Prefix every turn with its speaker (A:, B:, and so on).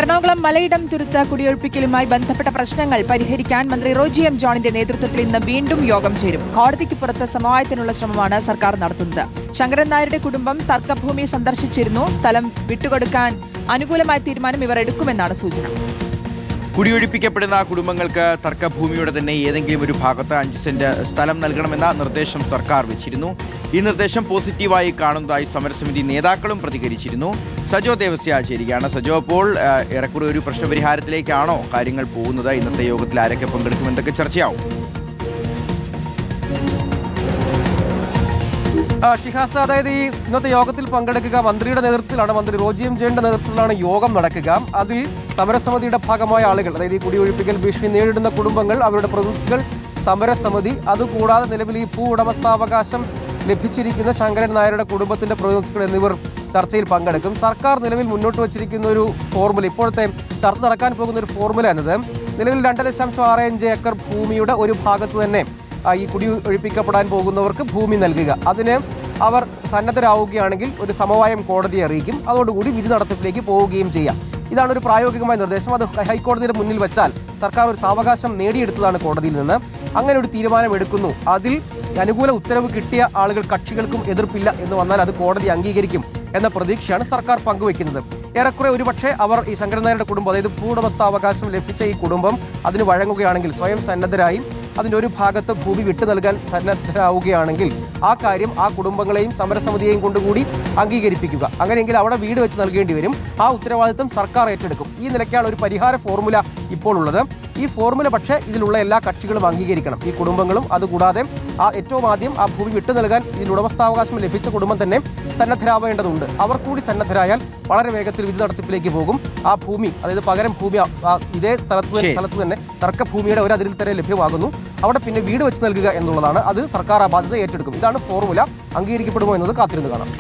A: എറണാകുളം മലയിടം തുരുത്ത് കുടിയൊഴിപ്പിക്കലുമായി ബന്ധപ്പെട്ട പ്രശ്നങ്ങൾ പരിഹരിക്കാൻ മന്ത്രി റോജി എം ജോണിന്റെ നേതൃത്വത്തിൽ ഇന്ന് വീണ്ടും യോഗം ചേരും. കോടതിക്ക് പുറത്ത് സമവായത്തിനുള്ള ശ്രമമാണ് സർക്കാർ നടത്തുന്നത്. ശങ്കരൻ നായരുടെ കുടുംബം തർക്കഭൂമി സന്ദർശിച്ചിരുന്നു. സ്ഥലം വിട്ടുകൊടുക്കാൻ അനുകൂലമായ തീരുമാനം ഇവർ എടുക്കുമെന്നാണ് സൂചന.
B: കുടിയൊഴിപ്പിക്കപ്പെടുന്ന കുടുംബങ്ങൾക്ക് തർക്കഭൂമിയുടെ തന്നെ ഏതെങ്കിലും ഒരു ഭാഗത്ത് 5 സെന്റ് സ്ഥലം നൽകണമെന്ന നിർദ്ദേശം സർക്കാർ വെച്ചിരുന്നു. ഈ നിർദ്ദേശം പോസിറ്റീവായി കാണുന്നതായി സമരസമിതി നേതാക്കളും പ്രതികരിച്ചിരുന്നു. സജോ ദേവസ്യ ചേരുകയാണ്. സജോ, അപ്പോൾ ഏറെക്കുറെ ഒരു പ്രശ്നപരിഹാരത്തിലേക്കാണോ കാര്യങ്ങൾ പോകുന്നത്? ഇന്നത്തെ യോഗത്തിൽ ആരൊക്കെ പങ്കെടുക്കും, എന്തൊക്കെ ചർച്ചയാവും?
C: ഷിഹാസ്, അതായത് ഈ ഇന്നത്തെ യോഗത്തിൽ പങ്കെടുക്കുക മന്ത്രിയുടെ നേതൃത്വത്തിലാണ്, മന്ത്രി റോജി എം ജോണിന്റെ നേതൃത്വത്തിലാണ് യോഗം നടക്കുക. അതിൽ സമരസമിതിയുടെ ഭാഗമായ ആളുകൾ, അതായത് ഈ കുടിയൊഴിപ്പിക്കൽ ഭീഷണി നേരിടുന്ന കുടുംബങ്ങൾ, അവരുടെ പ്രതിനിധികൾ, സമരസമിതി, അതുകൂടാതെ നിലവിൽ ഈ ഭൂ ഉടമസ്ഥാവകാശം ലഭിച്ചിരിക്കുന്ന ശങ്കരൻ നായരുടെ കുടുംബത്തിന്റെ പ്രതിനിധികൾ എന്നിവർ ചർച്ചയിൽ പങ്കെടുക്കും. സർക്കാർ നിലവിൽ മുന്നോട്ട് വച്ചിരിക്കുന്ന ഒരു ഫോർമുല, ഇപ്പോഴത്തെ ചർച്ച നടക്കാൻ പോകുന്ന ഒരു ഫോർമുല എന്നത് നിലവിൽ 2.65 ഏക്കർ ഭൂമിയുടെ ഒരു ഭാഗത്ത് തന്നെ ഈ കുടി ഒഴിപ്പിക്കപ്പെടാൻ പോകുന്നവർക്ക് ഭൂമി നൽകുക. അതിന് അവർ സന്നദ്ധരാവുകയാണെങ്കിൽ ഒരു സമവായം കോടതിയെ അറിയിക്കും. അതോടുകൂടി വിധി നടത്തിപ്പിലേക്ക് പോവുകയും ചെയ്യാം. ഇതാണ് ഒരു പ്രായോഗികമായ നിർദ്ദേശം. അത് ഹൈക്കോടതിയുടെ മുന്നിൽ വെച്ചാൽ സർക്കാർ ഒരു സാവകാശം നേടിയെടുത്തതാണ് കോടതിയിൽ നിന്ന്. അങ്ങനെ ഒരു തീരുമാനം എടുക്കുന്നു. അതിൽ അനുകൂല ഉത്തരവ് കിട്ടിയ ആളുകൾ, കക്ഷികൾക്കും എതിർപ്പില്ല എന്ന് വന്നാൽ അത് കോടതി അംഗീകരിക്കും എന്ന പ്രതീക്ഷയാണ് സർക്കാർ പങ്കുവെക്കുന്നത്. ഏറെക്കുറെ ഒരുപക്ഷെ അവർ ഈ ശങ്കരൻ നായരുടെ കുടുംബം, അതായത് ഭൂവുടമസ്ഥാവകാശം ലഭിച്ച ഈ കുടുംബം അതിന് വഴങ്ങുകയാണെങ്കിൽ, സ്വയം സന്നദ്ധരായി അതിൻ്റെ ഒരു ഭാഗത്ത് ഭൂമി വിട്ടു നൽകാൻ സന്നദ്ധരാവുകയാണെങ്കിൽ ആ കാര്യം ആ കുടുംബങ്ങളെയും സമരസമിതിയെയും കൊണ്ടുകൂടി അംഗീകരിപ്പിക്കുക. അങ്ങനെയെങ്കിൽ അവിടെ വീട് വെച്ച് നൽകേണ്ടി വരും. ആ ഉത്തരവാദിത്വം സർക്കാർ ഏറ്റെടുക്കും. ഈ നിലയ്ക്കാണ് ഒരു പരിഹാര ഫോർമുല ഇപ്പോൾ ഉള്ളത്. ഈ ഫോർമുല പക്ഷേ ഇതിലുള്ള എല്ലാ കക്ഷികളും അംഗീകരിക്കണം, ഈ കുടുംബങ്ങളും. അതുകൂടാതെ ഏറ്റവും ആദ്യം ആ ഭൂമി വിട്ടു നൽകാൻ ഇതിൽ ഉടമസ്ഥാവകാശം ലഭിച്ച കുടുംബം തന്നെ സന്നദ്ധരാവേണ്ടതുണ്ട്. അവർ കൂടി സന്നദ്ധരായാൽ വളരെ വേഗത്തിൽ വിധി നടത്തിപ്പിലേക്ക് പോകും. ആ ഭൂമി, അതായത് പകരം ഭൂമി ഇതേ സ്ഥലത്ത് തന്നെ തർക്കഭൂമിയുടെ ഒരു അതിരിൽ തന്നെ ലഭ്യമാകുന്നു. അവിടെ പിന്നെ വീട് വെച്ച് നൽകുക എന്നുള്ളതാണ്. അത് സർക്കാർ ആ ബാധ്യത ഏറ്റെടുക്കും. ഇതാണ് ഫോർമുല. അംഗീകരിക്കപ്പെടുമോ എന്നത് കാത്തിരുന്ന് കാണാം.